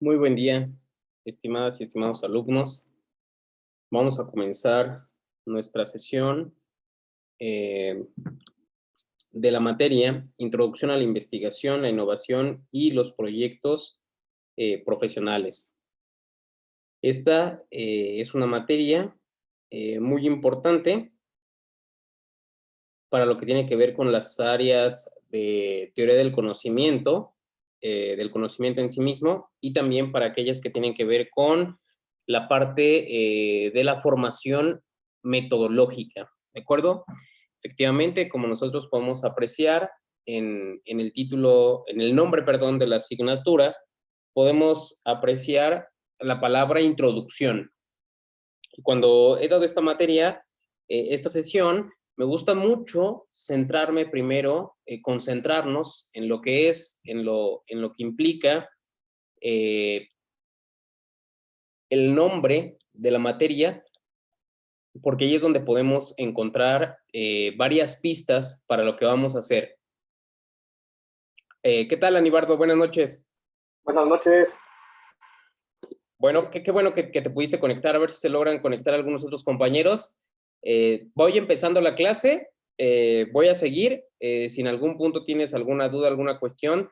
Muy buen día, estimadas y estimados alumnos. Vamos a comenzar nuestra sesión eh, de la materia Introducción a la Investigación, la Innovación y los Proyectos Profesionales. Esta es una materia muy importante para lo que tiene que ver con las áreas de teoría del conocimiento en sí mismo, y también para aquellas que tienen que ver con la parte de la formación metodológica, ¿de acuerdo? Efectivamente, como nosotros podemos apreciar en el título, en el nombre, perdón, de la asignatura, podemos apreciar la palabra introducción. Cuando he dado esta materia, esta sesión, me gusta mucho centrarme primero, concentrarnos en lo que es, en lo que implica eh, el nombre de la materia, porque ahí es donde podemos encontrar varias pistas para lo que vamos a hacer. ¿Qué tal, Aníbaldo? Buenas noches. Buenas noches. Bueno, qué bueno que te pudiste conectar, a ver si se logran conectar algunos otros compañeros. Voy empezando la clase, voy a seguir. Si en algún punto tienes alguna duda, alguna cuestión,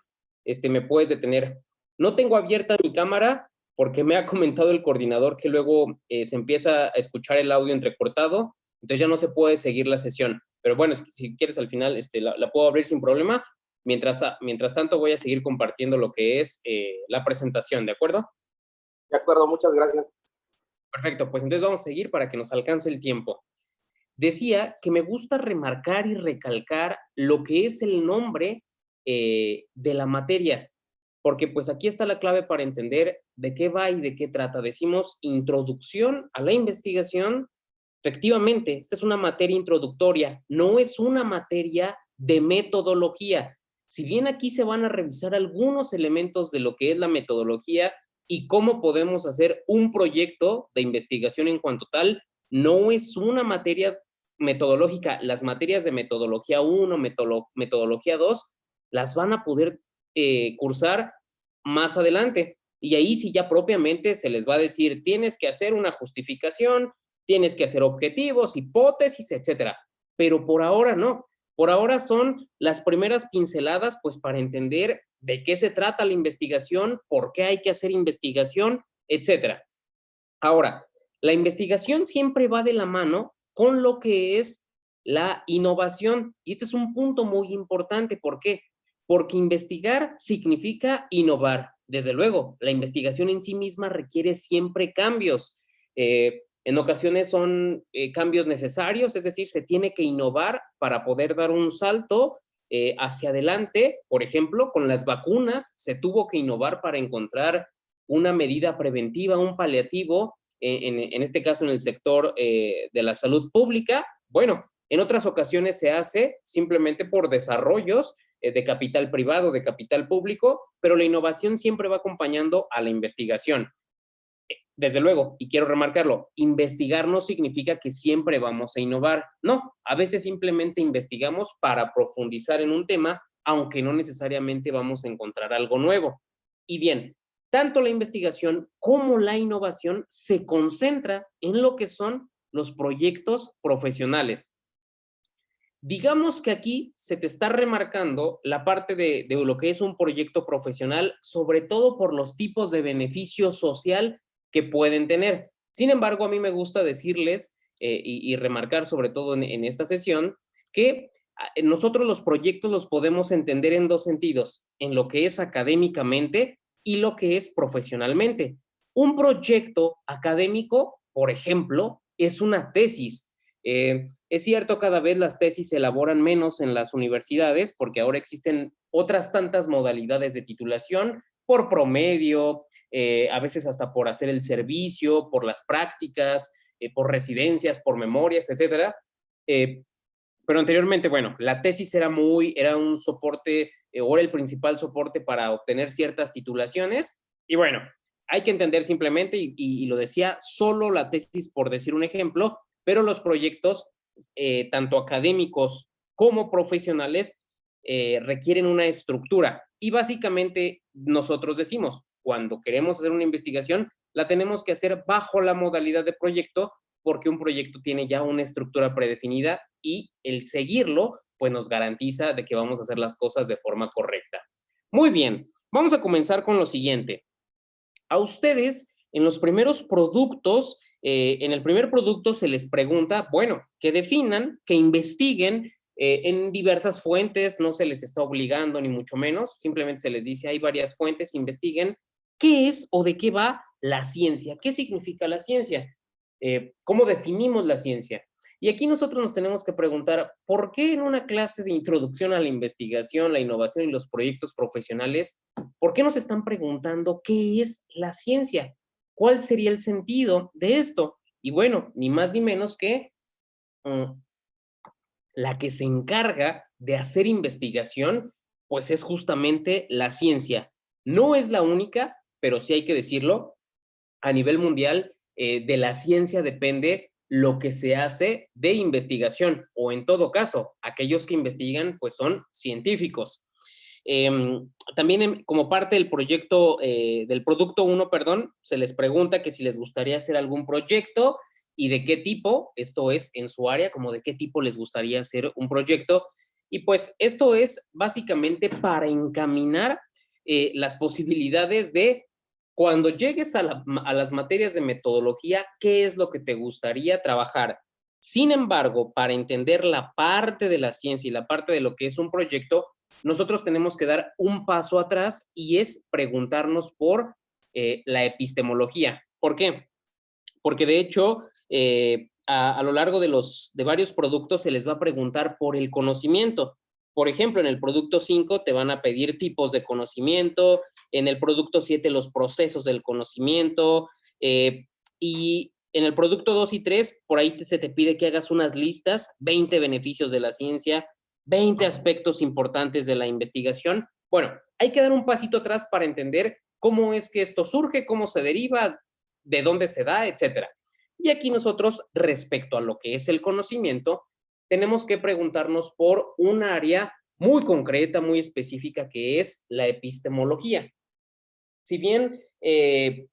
me puedes detener. No tengo abierta mi cámara porque me ha comentado el coordinador que luego se empieza a escuchar el audio entrecortado, entonces ya no se puede seguir la sesión. Pero bueno, si quieres al final la puedo abrir sin problema. Mientras tanto voy a seguir compartiendo lo que es la presentación, ¿de acuerdo? De acuerdo, muchas gracias. Perfecto, pues entonces vamos a seguir para que nos alcance el tiempo. Decía que me gusta remarcar y recalcar lo que es el nombre de la materia, porque pues aquí está la clave para entender de qué va y de qué trata. Decimos introducción a la investigación. Efectivamente, esta es una materia introductoria, no es una materia de metodología. Si bien aquí se van a revisar algunos elementos de lo que es la metodología y cómo podemos hacer un proyecto de investigación en cuanto tal, no es una materia metodológica. Las materias de metodología 1, metodología 2, las van a poder cursar más adelante. Y ahí sí ya propiamente se les va a decir, tienes que hacer una justificación, tienes que hacer objetivos, hipótesis, etcétera. Pero por ahora no. Por ahora son las primeras pinceladas, pues para entender de qué se trata la investigación, por qué hay que hacer investigación, etcétera. Ahora, la investigación siempre va de la mano con lo que es la innovación. Y este es un punto muy importante. ¿Por qué? Porque investigar significa innovar. Desde luego, la investigación en sí misma requiere siempre cambios. En ocasiones son cambios necesarios, es decir, se tiene que innovar para poder dar un salto hacia adelante. Por ejemplo, con las vacunas se tuvo que innovar para encontrar una medida preventiva, un paliativo, en este caso en el sector de la salud pública. Bueno, en otras ocasiones se hace simplemente por desarrollos de capital privado, de capital público, pero la innovación siempre va acompañando a la investigación. Desde luego, y quiero remarcarlo, investigar no significa que siempre vamos a innovar. No, a veces simplemente investigamos para profundizar en un tema, aunque no necesariamente vamos a encontrar algo nuevo. Y bien, tanto la investigación como la innovación se concentra en lo que son los proyectos profesionales. Digamos que aquí se te está remarcando la parte de lo que es un proyecto profesional, sobre todo por los tipos de beneficio social que pueden tener. Sin embargo, a mí me gusta decirles y remarcar sobre todo en esta sesión que nosotros los proyectos los podemos entender en dos sentidos, en lo que es académicamente y lo que es profesionalmente. Un proyecto académico, por ejemplo, es una tesis. Es cierto, cada vez las tesis se elaboran menos en las universidades porque ahora existen otras tantas modalidades de titulación por promedio, a veces hasta por hacer el servicio, por las prácticas, por residencias, por memorias, etcétera. Pero anteriormente, bueno, la tesis era un soporte, o era el principal soporte para obtener ciertas titulaciones. Y bueno, hay que entender simplemente, y lo decía, solo la tesis por decir un ejemplo, pero los proyectos, tanto académicos como profesionales, requieren una estructura. Y básicamente nosotros decimos, cuando queremos hacer una investigación, la tenemos que hacer bajo la modalidad de proyecto, porque un proyecto tiene ya una estructura predefinida y el seguirlo, pues nos garantiza de que vamos a hacer las cosas de forma correcta. Muy bien, vamos a comenzar con lo siguiente. A ustedes, en los primeros productos, en el primer producto se les pregunta, bueno, que definan, que investiguen en diversas fuentes, no se les está obligando ni mucho menos, simplemente se les dice, hay varias fuentes, investiguen qué es o de qué va la ciencia, qué significa la ciencia, cómo definimos la ciencia. Y aquí nosotros nos tenemos que preguntar, ¿por qué en una clase de introducción a la investigación, la innovación y los proyectos profesionales, por qué nos están preguntando qué es la ciencia? ¿Cuál sería el sentido de esto? Y bueno, ni más ni menos que la que se encarga de hacer investigación, pues es justamente la ciencia. No es la única, pero sí hay que decirlo, a nivel mundial, de la ciencia depende lo que se hace de investigación, o en todo caso, aquellos que investigan, pues son científicos. También como parte del proyecto, del producto 1, perdón, se les pregunta que si les gustaría hacer algún proyecto y de qué tipo, esto es en su área, como de qué tipo les gustaría hacer un proyecto. Y pues esto es básicamente para encaminar las posibilidades de cuando llegues a las materias de metodología, ¿qué es lo que te gustaría trabajar? Sin embargo, para entender la parte de la ciencia y la parte de lo que es un proyecto, nosotros tenemos que dar un paso atrás y es preguntarnos por la epistemología. ¿Por qué? Porque de hecho, a lo largo de varios productos se les va a preguntar por el conocimiento. Por ejemplo, en el producto 5 te van a pedir tipos de conocimiento, en el producto 7 los procesos del conocimiento, y en el producto 2 y 3, por ahí se te pide que hagas unas listas, 20 beneficios de la ciencia, 20 aspectos importantes de la investigación. Bueno, hay que dar un pasito atrás para entender cómo es que esto surge, cómo se deriva, de dónde se da, etcétera. Y aquí nosotros, respecto a lo que es el conocimiento, tenemos que preguntarnos por un área muy concreta, muy específica, que es la epistemología. Si bien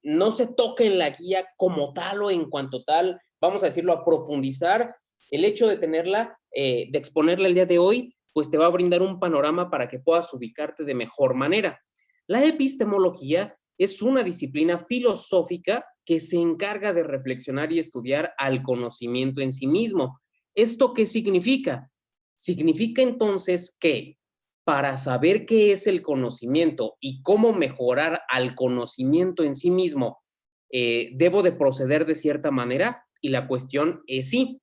no se toca en la guía como tal o en cuanto tal, vamos a decirlo, a profundizar, el hecho de tenerla, de exponerla el día de hoy, pues te va a brindar un panorama para que puedas ubicarte de mejor manera. La epistemología es una disciplina filosófica que se encarga de reflexionar y estudiar al conocimiento en sí mismo. ¿Esto qué significa? Significa entonces que para saber qué es el conocimiento y cómo mejorar al conocimiento en sí mismo, ¿debo de proceder de cierta manera? Y la cuestión es sí.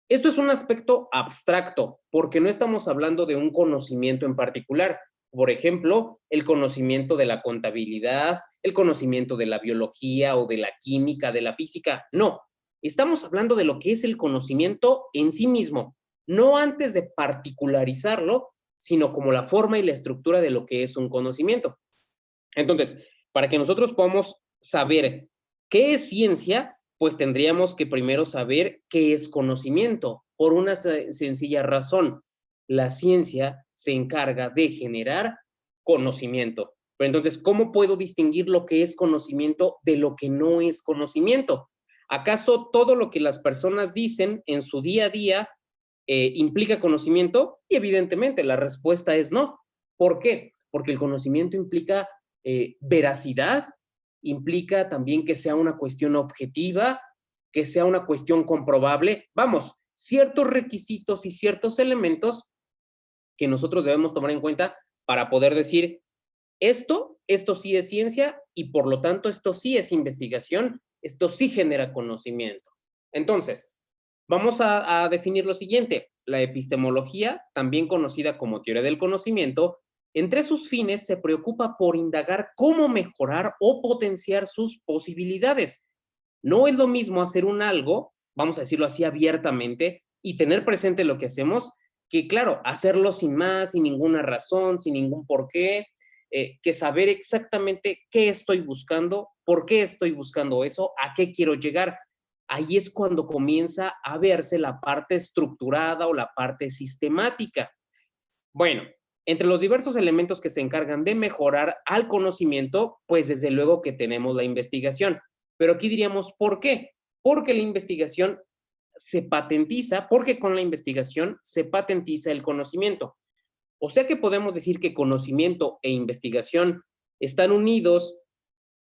Esto es un aspecto abstracto, porque no estamos hablando de un conocimiento en particular. Por ejemplo, el conocimiento de la contabilidad, el conocimiento de la biología o de la química, de la física. No, estamos hablando de lo que es el conocimiento en sí mismo, no antes de particularizarlo, sino como la forma y la estructura de lo que es un conocimiento. Entonces, para que nosotros podamos saber qué es ciencia, pues tendríamos que primero saber qué es conocimiento, por una sencilla razón. La ciencia se encarga de generar conocimiento. Pero entonces, ¿cómo puedo distinguir lo que es conocimiento de lo que no es conocimiento? ¿Acaso todo lo que las personas dicen en su día a día implica conocimiento? Y evidentemente la respuesta es no. ¿Por qué? Porque el conocimiento implica veracidad, implica también que sea una cuestión objetiva, que sea una cuestión comprobable. Vamos, ciertos requisitos y ciertos elementos que nosotros debemos tomar en cuenta para poder decir, esto sí es ciencia y por lo tanto esto sí es investigación, esto sí genera conocimiento. Entonces, vamos a definir lo siguiente. La epistemología, también conocida como teoría del conocimiento, entre sus fines se preocupa por indagar cómo mejorar o potenciar sus posibilidades. No es lo mismo hacer un algo, vamos a decirlo así abiertamente, y tener presente lo que hacemos, que claro, hacerlo sin más, sin ninguna razón, sin ningún porqué, que saber exactamente qué estoy buscando, por qué estoy buscando eso, a qué quiero llegar. Ahí es cuando comienza a verse la parte estructurada o la parte sistemática. Bueno, Entre los diversos elementos que se encargan de mejorar al conocimiento, pues desde luego que tenemos la investigación. Pero aquí diríamos, ¿por qué? Porque la investigación se patentiza, porque con la investigación se patentiza el conocimiento. O sea que podemos decir que conocimiento e investigación están unidos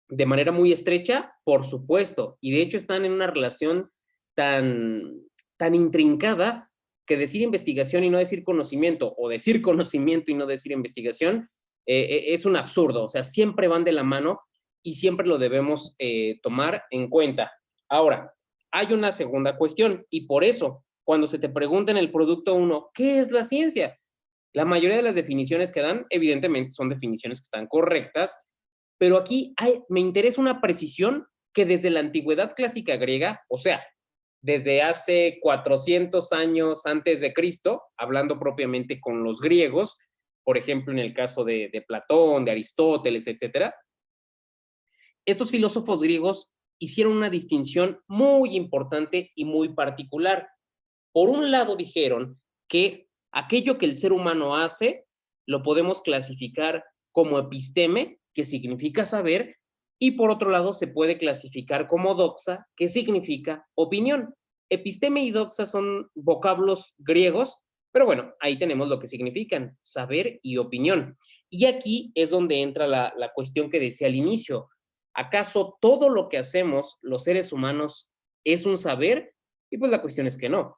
de manera muy estrecha, por supuesto, y de hecho están en una relación tan intrincada que decir investigación y no decir conocimiento, o decir conocimiento y no decir investigación, es un absurdo. O sea, siempre van de la mano y siempre lo debemos tomar en cuenta. Ahora, hay una segunda cuestión, y por eso, cuando se te pregunta en el producto 1, ¿qué es la ciencia? La mayoría de las definiciones que dan, evidentemente, son definiciones que están correctas, pero aquí me interesa una precisión que desde la antigüedad clásica griega, o sea, desde hace 400 años antes de Cristo, hablando propiamente con los griegos, por ejemplo, en el caso de Platón, de Aristóteles, etcétera, estos filósofos griegos hicieron una distinción muy importante y muy particular. Por un lado dijeron que aquello que el ser humano hace lo podemos clasificar como episteme, que significa saber, y por otro lado se puede clasificar como doxa, que significa opinión. Episteme y doxa son vocablos griegos, pero bueno, ahí tenemos lo que significan, saber y opinión. Y aquí es donde entra la cuestión que decía al inicio. ¿Acaso todo lo que hacemos los seres humanos es un saber? Y pues la cuestión es que no.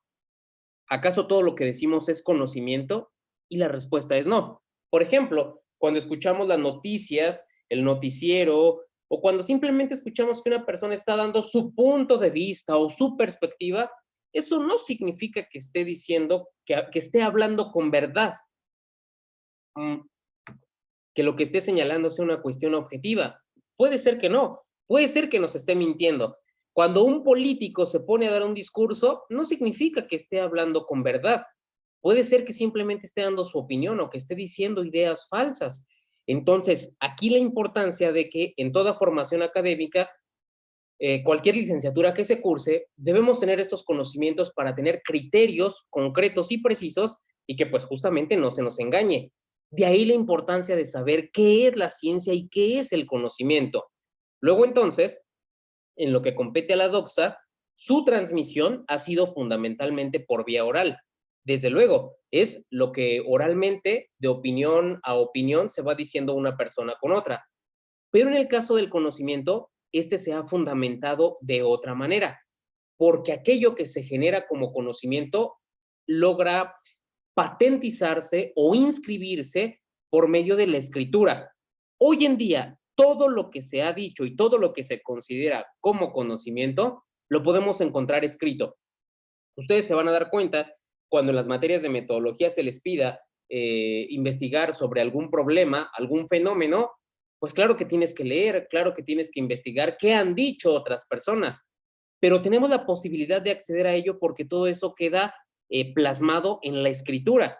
¿Acaso todo lo que decimos es conocimiento? Y la respuesta es no. Por ejemplo, cuando escuchamos las noticias, el noticiero, o cuando simplemente escuchamos que una persona está dando su punto de vista o su perspectiva, eso no significa que esté diciendo, que esté hablando con verdad, que lo que esté señalando sea una cuestión objetiva. Puede ser que no, puede ser que nos esté mintiendo. Cuando un político se pone a dar un discurso, no significa que esté hablando con verdad. Puede ser que simplemente esté dando su opinión o que esté diciendo ideas falsas. Entonces, aquí la importancia de que en toda formación académica, cualquier licenciatura que se curse, debemos tener estos conocimientos para tener criterios concretos y precisos y que pues justamente no se nos engañe. De ahí la importancia de saber qué es la ciencia y qué es el conocimiento. Luego entonces, en lo que compete a la doxa, su transmisión ha sido fundamentalmente por vía oral. Desde luego, es lo que oralmente, de opinión a opinión, se va diciendo una persona con otra. Pero en el caso del conocimiento, este se ha fundamentado de otra manera, porque aquello que se genera como conocimiento logra patentizarse o inscribirse por medio de la escritura. Hoy en día, todo lo que se ha dicho y todo lo que se considera como conocimiento, lo podemos encontrar escrito. Ustedes se van a dar cuenta cuando en las materias de metodología se les pida investigar sobre algún problema, algún fenómeno, pues claro que tienes que leer, claro que tienes que investigar qué han dicho otras personas, pero tenemos la posibilidad de acceder a ello porque todo eso queda plasmado en la escritura.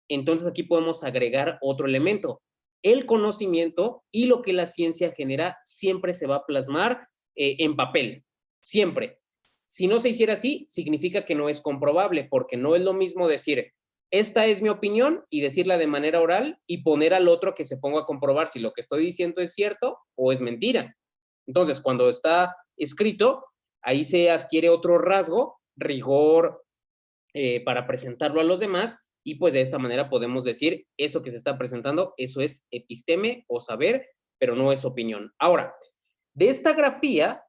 Entonces aquí podemos agregar otro elemento. El conocimiento y lo que la ciencia genera siempre se va a plasmar en papel, siempre. Si no se hiciera así, significa que no es comprobable, porque no es lo mismo decir, esta es mi opinión, y decirla de manera oral, y poner al otro que se ponga a comprobar si lo que estoy diciendo es cierto o es mentira. Entonces, cuando está escrito, ahí se adquiere otro rasgo, rigor, para presentarlo a los demás, y pues de esta manera podemos decir, eso que se está presentando, eso es episteme o saber, pero no es opinión. Ahora, de esta grafía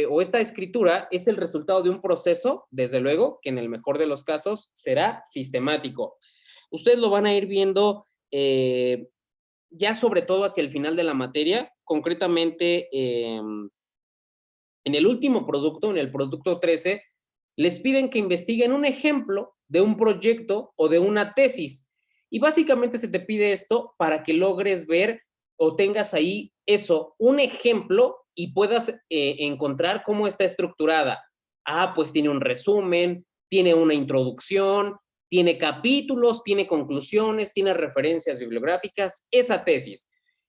o esta escritura es el resultado de un proceso, desde luego, que en el mejor de los casos será sistemático. Ustedes lo van a ir viendo ya sobre todo hacia el final de la materia, concretamente en el último producto, en el producto 13, les piden que investiguen un ejemplo de un proyecto o de una tesis. Y básicamente se te pide esto para que logres ver o tengas ahí eso, un ejemplo y puedas encontrar cómo está estructurada. Ah, pues tiene un resumen, tiene una introducción, tiene capítulos, tiene conclusiones, tiene referencias bibliográficas. Esa tesis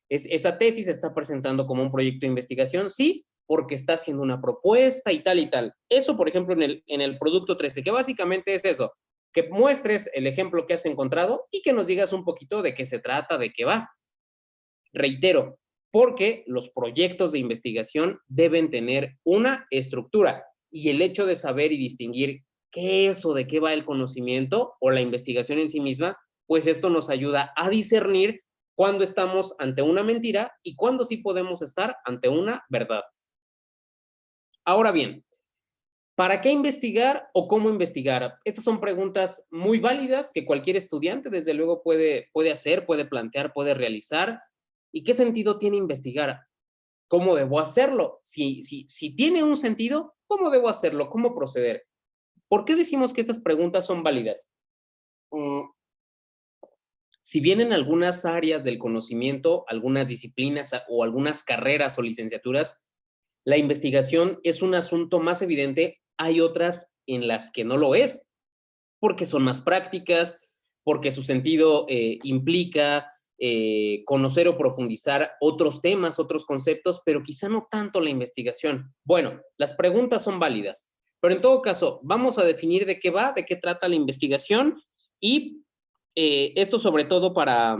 se está presentando como un proyecto de investigación, sí, porque está haciendo una propuesta y tal y tal. Eso, por ejemplo, en el producto 13, que básicamente es eso, que muestres el ejemplo que has encontrado y que nos digas un poquito de qué se trata, de qué va. Reitero, porque los proyectos de investigación deben tener una estructura y el hecho de saber y distinguir qué es o de qué va el conocimiento o la investigación en sí misma, pues esto nos ayuda a discernir cuándo estamos ante una mentira y cuándo sí podemos estar ante una verdad. Ahora bien, ¿para qué investigar o cómo investigar? Estas son preguntas muy válidas que cualquier estudiante, desde luego, puede hacer, puede plantear, puede realizar. ¿Y qué sentido tiene investigar? ¿Cómo debo hacerlo? Si tiene un sentido, ¿cómo debo hacerlo? ¿Cómo proceder? ¿Por qué decimos que estas preguntas son válidas? Mm, si bien en algunas áreas del conocimiento, algunas disciplinas o algunas carreras o licenciaturas, la investigación es un asunto más evidente, hay otras en las que no lo es, porque son más prácticas, porque su sentido implica conocer o profundizar otros temas, otros conceptos, pero quizá no tanto la investigación. Bueno, las preguntas son válidas, pero en todo caso, vamos a definir de qué va, de qué trata la investigación y esto sobre todo para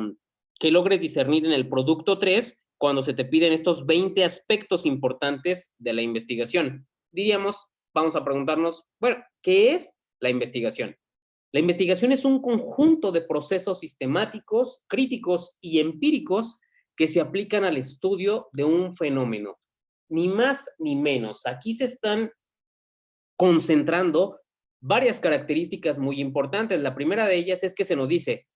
que logres discernir en el producto 3 cuando se te piden estos 20 aspectos importantes de la investigación. Diríamos, vamos a preguntarnos, bueno, ¿qué es la investigación? La investigación es un conjunto de procesos sistemáticos, críticos y empíricos que se aplican al estudio de un fenómeno. Ni más ni menos. Aquí se están concentrando varias características muy importantes. La primera de ellas es que se nos dice,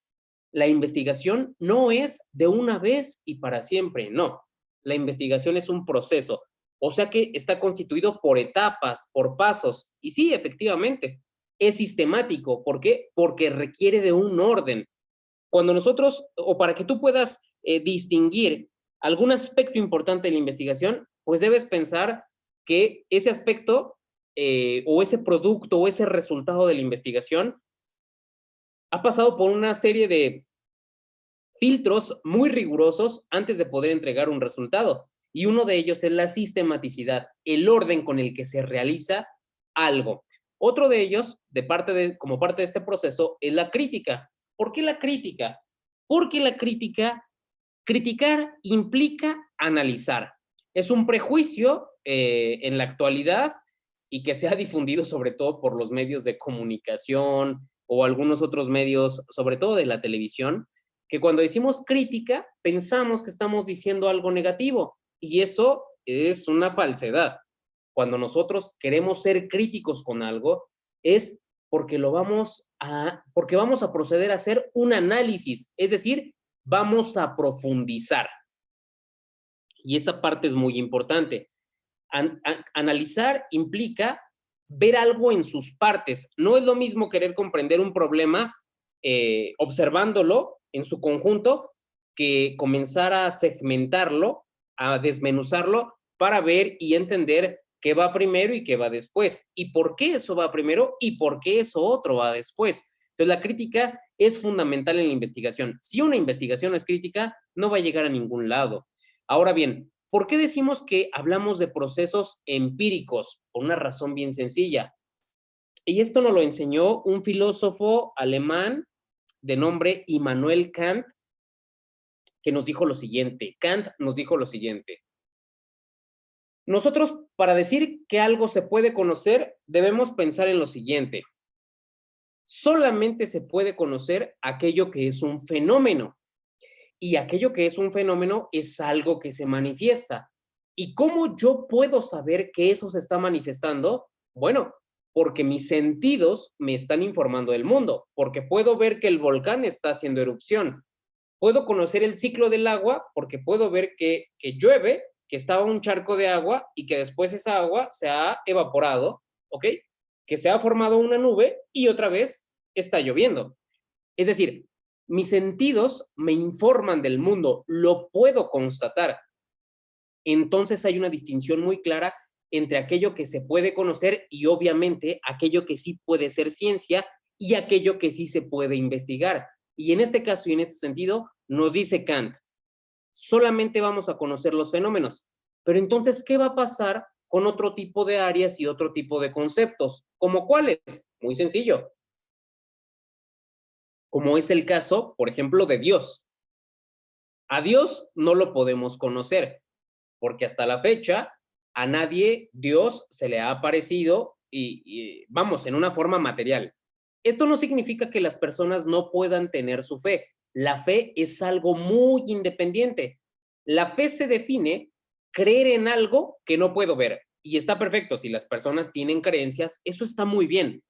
la investigación no es de una vez y para siempre, no. La investigación es un proceso, o sea que está constituido por etapas, por pasos. Y sí, efectivamente, es sistemático. ¿Por qué? Porque requiere de un orden. Cuando nosotros, o para que tú puedas distinguir algún aspecto importante de la investigación, pues debes pensar que ese aspecto o ese producto o ese resultado de la investigación ha pasado por una serie de filtros muy rigurosos antes de poder entregar un resultado. Y uno de ellos es la sistematicidad, el orden con el que se realiza algo. Otro de ellos, como parte de este proceso, es la crítica. ¿Por qué la crítica? Porque criticar implica analizar. Es un prejuicio en la actualidad y que se ha difundido sobre todo por los medios de comunicación o algunos otros medios, sobre todo de la televisión, que cuando decimos crítica pensamos que estamos diciendo algo negativo y eso es una falsedad. Cuando nosotros queremos ser críticos con algo es porque vamos a proceder a hacer un análisis, es decir, vamos a profundizar. Y esa parte es muy importante. Analizar implica ver algo en sus partes. No es lo mismo querer comprender un problema observándolo en su conjunto que comenzar a segmentarlo, a desmenuzarlo para ver y entender qué va primero y qué va después, y por qué eso va primero y por qué eso otro va después. Entonces, la crítica es fundamental en la investigación. Si una investigación es crítica, no va a llegar a ningún lado. Ahora bien, ¿por qué decimos que hablamos de procesos empíricos? Por una razón bien sencilla. Y esto nos lo enseñó un filósofo alemán de nombre Immanuel Kant, que nos dijo lo siguiente. Kant nos dijo lo siguiente. Nosotros, para decir que algo se puede conocer, debemos pensar en lo siguiente. Solamente se puede conocer aquello que es un fenómeno. Y aquello que es un fenómeno es algo que se manifiesta. ¿Y cómo yo puedo saber que eso se está manifestando? Bueno, porque mis sentidos me están informando del mundo, porque puedo ver que el volcán está haciendo erupción. Puedo conocer el ciclo del agua porque puedo ver que llueve, que estaba un charco de agua y que después esa agua se ha evaporado, ¿ok? Que se ha formado una nube y otra vez está lloviendo. Es decir, mis sentidos me informan del mundo, lo puedo constatar. Entonces hay una distinción muy clara entre aquello que se puede conocer y obviamente aquello que sí puede ser ciencia y aquello que sí se puede investigar. Y en este caso y en este sentido, nos dice Kant, solamente vamos a conocer los fenómenos. Pero entonces, ¿qué va a pasar con otro tipo de áreas y otro tipo de conceptos? ¿Como cuáles? Muy sencillo. como es el caso, por ejemplo, de Dios. A Dios no lo podemos conocer, porque hasta la fecha a nadie Dios se le ha aparecido vamos, en una forma material. Esto no significa que las personas no puedan tener su fe. La fe es algo muy independiente. La fe se define creer en algo que no puedo ver. Y está perfecto, si las personas tienen creencias, eso está muy bien.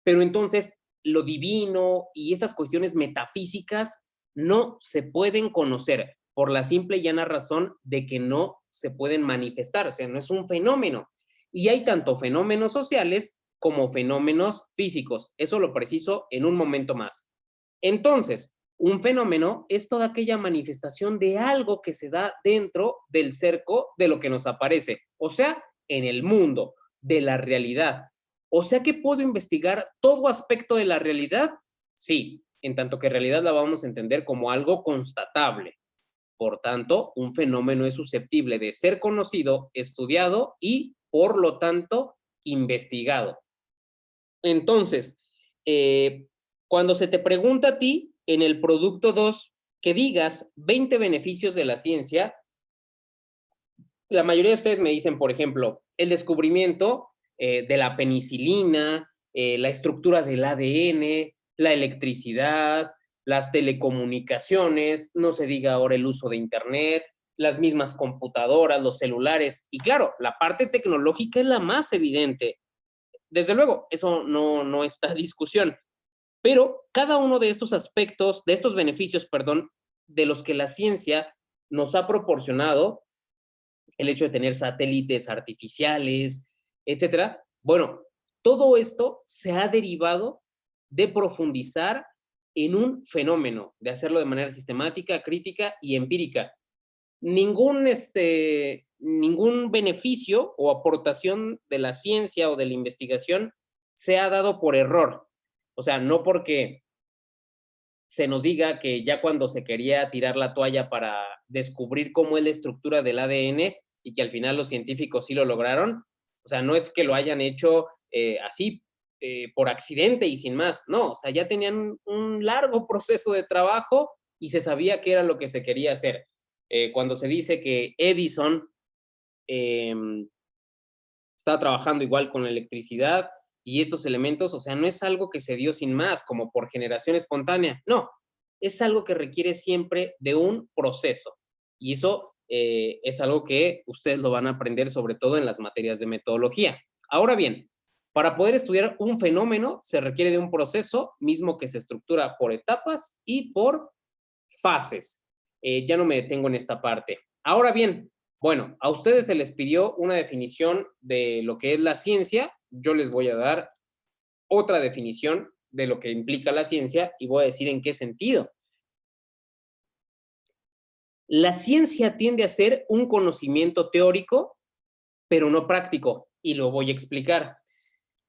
Pero entonces lo divino y estas cuestiones metafísicas no se pueden conocer por la simple y llana razón de que no se pueden manifestar, o sea, no es un fenómeno. Y hay tanto fenómenos sociales como fenómenos físicos. Eso lo preciso en un momento más. Entonces, un fenómeno es toda aquella manifestación de algo que se da dentro del cerco de lo que nos aparece, o sea, en el mundo, de la realidad. O sea que puedo investigar todo aspecto de la realidad. Sí, en tanto que realidad la vamos a entender como algo constatable. Por tanto, un fenómeno es susceptible de ser conocido, estudiado y, por lo tanto, investigado. Entonces, cuando se te pregunta a ti en el producto 2 que digas 20 beneficios de la ciencia, la mayoría de ustedes me dicen, por ejemplo, el descubrimiento de la penicilina, la estructura del ADN, la electricidad, las telecomunicaciones, no se diga ahora el uso de Internet, las mismas computadoras, los celulares, y claro, la parte tecnológica es la más evidente. Desde luego, eso no está en discusión, pero cada uno de estos aspectos, de estos beneficios, perdón, de los que la ciencia nos ha proporcionado, el hecho de tener satélites artificiales, etcétera. Bueno, todo esto se ha derivado de profundizar en un fenómeno, de hacerlo de manera sistemática, crítica y empírica. Ningún beneficio o aportación de la ciencia o de la investigación se ha dado por error. O sea, no porque se nos diga que ya cuando se quería tirar la toalla para descubrir cómo es la estructura del ADN y que al final los científicos sí lo lograron, o sea, no es que lo hayan hecho así por accidente y sin más, no, o sea, ya tenían un largo proceso de trabajo y se sabía qué era lo que se quería hacer. Cuando se dice que Edison eh, estaba trabajando igual con la electricidad y estos elementos, o sea, no es algo que se dio sin más, como por generación espontánea, no, es algo que requiere siempre de un proceso. Y eso es algo que ustedes lo van a aprender sobre todo en las materias de metodología. Ahora bien, para poder estudiar un fenómeno se requiere de un proceso mismo que se estructura por etapas y por fases. Ya no me detengo en esta parte. Ahora bien, bueno, a ustedes se les pidió una definición de lo que es la ciencia. Yo les voy a dar otra definición de lo que implica la ciencia y voy a decir en qué sentido. La ciencia tiende a ser un conocimiento teórico, pero no práctico, y lo voy a explicar.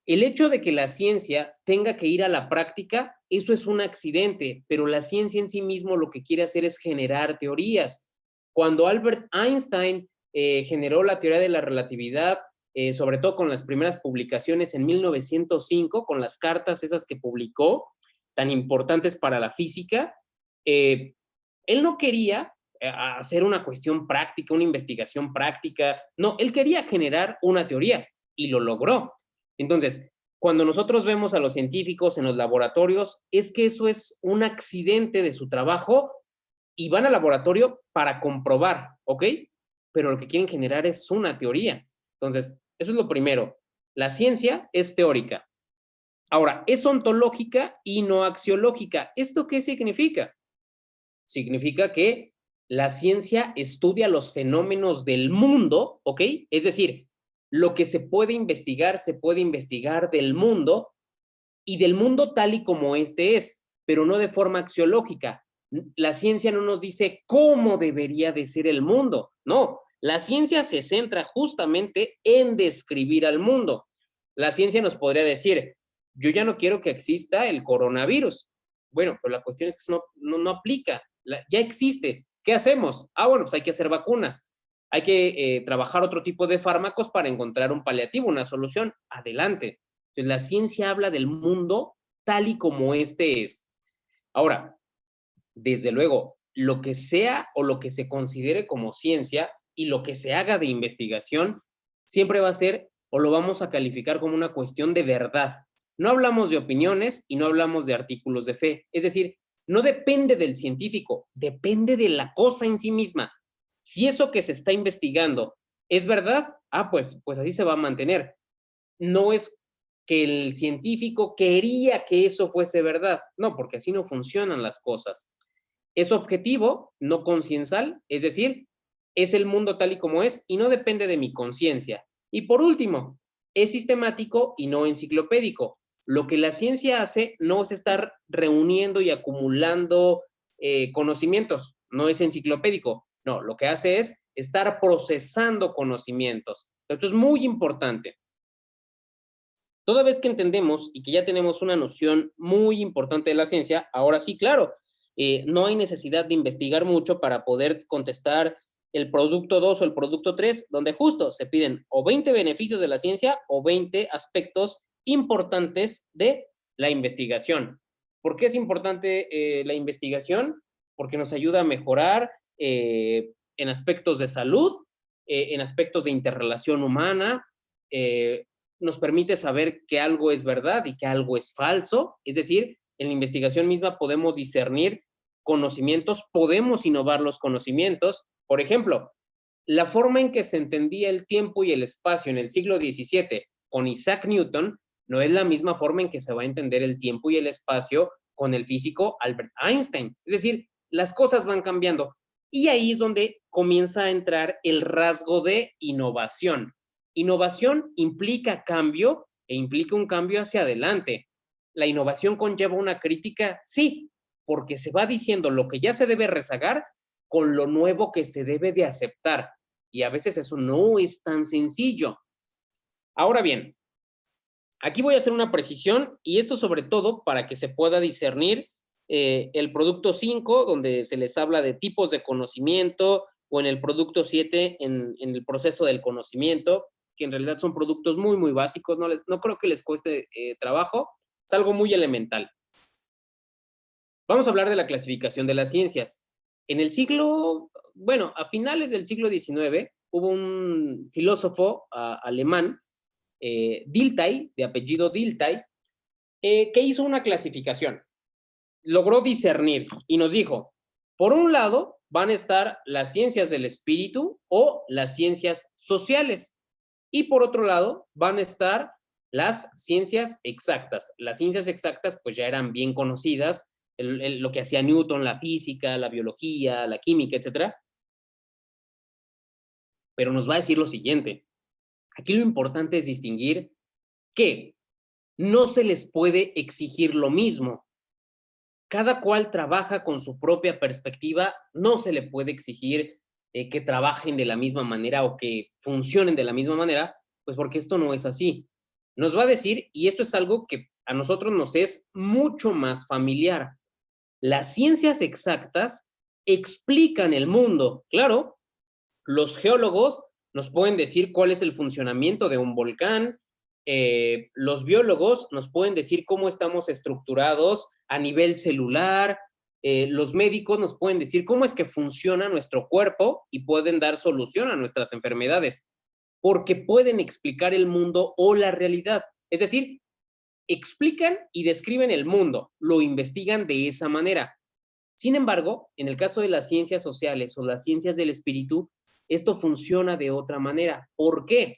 El hecho de que la ciencia tenga que ir a la práctica, eso es un accidente, pero la ciencia en sí mismo lo que quiere hacer es generar teorías. Cuando Albert Einstein generó la teoría de la relatividad, sobre todo con las primeras publicaciones en 1905, con las cartas esas que publicó, tan importantes para la física, él no quería hacer una cuestión práctica, una investigación práctica, no, él quería generar una teoría y lo logró. Entonces, cuando nosotros vemos a los científicos en los laboratorios, es que eso es un accidente de su trabajo y van al laboratorio para comprobar, ¿ok? Pero lo que quieren generar es una teoría. Entonces, eso es lo primero. La ciencia es teórica. Ahora, es ontológica y no axiológica. ¿Esto qué significa? Significa que la ciencia estudia los fenómenos del mundo, ¿ok? Es decir, lo que se puede investigar del mundo y del mundo tal y como este es, pero no de forma axiológica. La ciencia no nos dice cómo debería de ser el mundo, no. La ciencia se centra justamente en describir al mundo. La ciencia nos podría decir, yo ya no quiero que exista el coronavirus. Bueno, pero la cuestión es que eso no aplica, ya existe. ¿Qué hacemos? Bueno, pues hay que hacer vacunas. Hay que trabajar otro tipo de fármacos para encontrar un paliativo, una solución. Adelante. Entonces, la ciencia habla del mundo tal y como este es. Ahora, desde luego, lo que sea o lo que se considere como ciencia y lo que se haga de investigación, siempre va a ser o lo vamos a calificar como una cuestión de verdad. No hablamos de opiniones y no hablamos de artículos de fe. Es decir, no depende del científico, depende de la cosa en sí misma. Si eso que se está investigando es verdad, pues así se va a mantener. No es que el científico quería que eso fuese verdad. No, porque así no funcionan las cosas. Es objetivo, no conciencial, es decir, es el mundo tal y como es y no depende de mi conciencia. Y por último, es sistemático y no enciclopédico. Lo que la ciencia hace no es estar reuniendo y acumulando conocimientos, no es enciclopédico. No, lo que hace es estar procesando conocimientos. Esto es muy importante. Toda vez que entendemos y que ya tenemos una noción muy importante de la ciencia, ahora sí, claro, no hay necesidad de investigar mucho para poder contestar el producto 2 o el producto 3, donde justo se piden o 20 beneficios de la ciencia o 20 aspectos importantes de la investigación. ¿Por qué es importante la investigación? Porque nos ayuda a mejorar en aspectos de salud, en aspectos de interrelación humana, nos permite saber que algo es verdad y que algo es falso. Es decir, en la investigación misma podemos discernir conocimientos, podemos innovar los conocimientos. Por ejemplo, la forma en que se entendía el tiempo y el espacio en el siglo XVII con Isaac Newton no es la misma forma en que se va a entender el tiempo y el espacio con el físico Albert Einstein. Es decir, las cosas van cambiando. Y ahí es donde comienza a entrar el rasgo de innovación. Innovación implica cambio e implica un cambio hacia adelante. ¿La innovación conlleva una crítica? Sí, porque se va diciendo lo que ya se debe rezagar con lo nuevo que se debe de aceptar. Y a veces eso no es tan sencillo. Ahora bien, aquí voy a hacer una precisión y esto sobre todo para que se pueda discernir el producto 5, donde se les habla de tipos de conocimiento, o en el producto 7, en el proceso del conocimiento, que en realidad son productos muy, muy básicos, no creo que les cueste trabajo, es algo muy elemental. Vamos a hablar de la clasificación de las ciencias. En el siglo, bueno, a finales del siglo XIX, hubo un filósofo alemán, Dilthey, de apellido Dilthey, que hizo una clasificación. Logró discernir y nos dijo, por un lado van a estar las ciencias del espíritu o las ciencias sociales, y por otro lado van a estar las ciencias exactas. Las ciencias exactas pues ya eran bien conocidas, lo que hacía Newton, la física, la biología, la química, etcétera. Pero nos va a decir lo siguiente, aquí lo importante es distinguir que no se les puede exigir lo mismo. Cada cual trabaja con su propia perspectiva, no se le puede exigir que trabajen de la misma manera o que funcionen de la misma manera, pues porque esto no es así. Nos va a decir, y esto es algo que a nosotros nos es mucho más familiar, las ciencias exactas explican el mundo. Claro, los geólogos nos pueden decir cuál es el funcionamiento de un volcán, los biólogos nos pueden decir cómo estamos estructurados a nivel celular, los médicos nos pueden decir cómo es que funciona nuestro cuerpo y pueden dar solución a nuestras enfermedades, porque pueden explicar el mundo o la realidad. Es decir, explican y describen el mundo, lo investigan de esa manera. Sin embargo, en el caso de las ciencias sociales o las ciencias del espíritu, esto funciona de otra manera. ¿Por qué?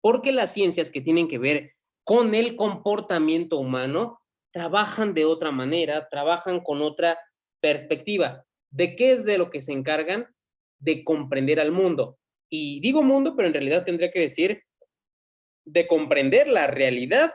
Porque las ciencias que tienen que ver con el comportamiento humano trabajan de otra manera, trabajan con otra perspectiva. ¿De qué es de lo que se encargan? De comprender al mundo. Y digo mundo, pero en realidad tendría que decir de comprender la realidad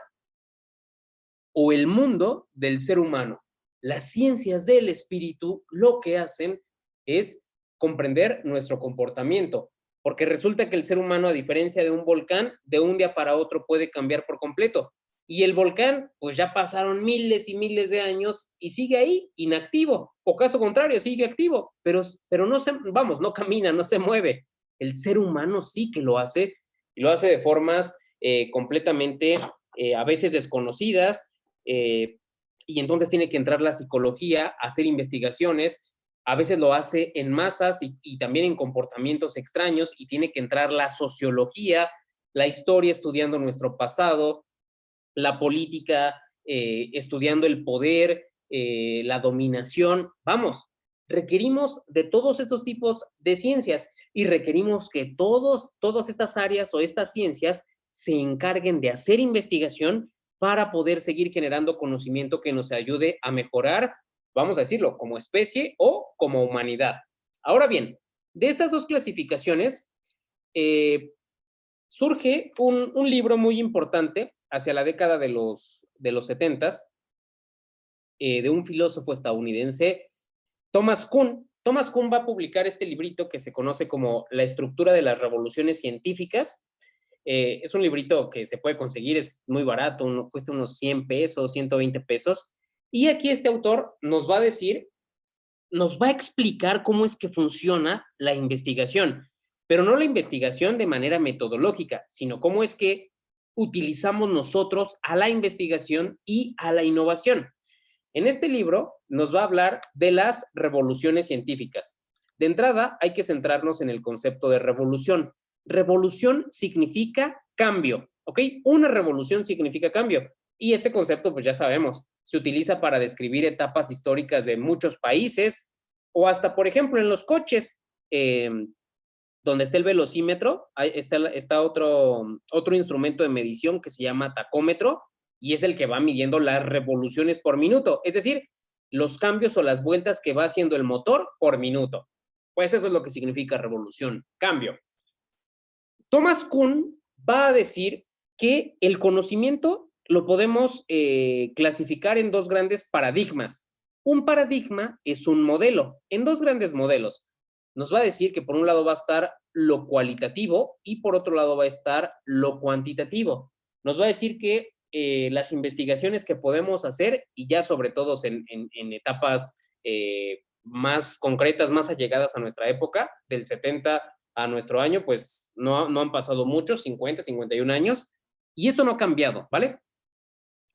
o el mundo del ser humano. Las ciencias del espíritu lo que hacen es comprender nuestro comportamiento, porque resulta que el ser humano, a diferencia de un volcán, de un día para otro puede cambiar por completo. Y el volcán, pues ya pasaron miles y miles de años y sigue ahí, inactivo, o caso contrario, sigue activo, pero no vamos, no camina, no se mueve. El ser humano sí que lo hace, y lo hace de formas completamente, a veces desconocidas, y entonces tiene que entrar la psicología a hacer investigaciones. A veces lo hace en masas y también en comportamientos extraños, y tiene que entrar la sociología, la historia estudiando nuestro pasado, la política estudiando el poder, la dominación. Vamos, requerimos de todos estos tipos de ciencias y requerimos que todas estas áreas o estas ciencias se encarguen de hacer investigación para poder seguir generando conocimiento que nos ayude a mejorar, vamos a decirlo, como especie o como humanidad. Ahora bien, de estas dos clasificaciones, surge un libro muy importante hacia la década de los 70s, de un filósofo estadounidense, Thomas Kuhn. Thomas Kuhn va a publicar este librito que se conoce como La estructura de las revoluciones científicas. Es un librito que se puede conseguir, es muy barato, cuesta unos 100 pesos, 120 pesos. Y aquí este autor nos va a decir, nos va a explicar cómo es que funciona la investigación, pero no la investigación de manera metodológica, sino cómo es que utilizamos nosotros a la investigación y a la innovación. En este libro nos va a hablar de las revoluciones científicas. De entrada, hay que centrarnos en el concepto de revolución. Revolución significa cambio, ¿ok? Una revolución significa cambio. Y este concepto, pues ya sabemos, se utiliza para describir etapas históricas de muchos países, o hasta, por ejemplo, en los coches, donde está el velocímetro, está otro instrumento de medición que se llama tacómetro, y es el que va midiendo las revoluciones por minuto, es decir, los cambios o las vueltas que va haciendo el motor por minuto. Pues eso es lo que significa revolución, cambio. Thomas Kuhn va a decir que el conocimiento lo podemos clasificar en dos grandes paradigmas. Un paradigma es un modelo, en dos grandes modelos. Nos va a decir que por un lado va a estar lo cualitativo y por otro lado va a estar lo cuantitativo. Nos va a decir que las investigaciones que podemos hacer, y ya sobre todo en etapas más concretas, más allegadas a nuestra época, del 70 a nuestro año, pues no han pasado muchos, 50, 51 años, y esto no ha cambiado, ¿vale?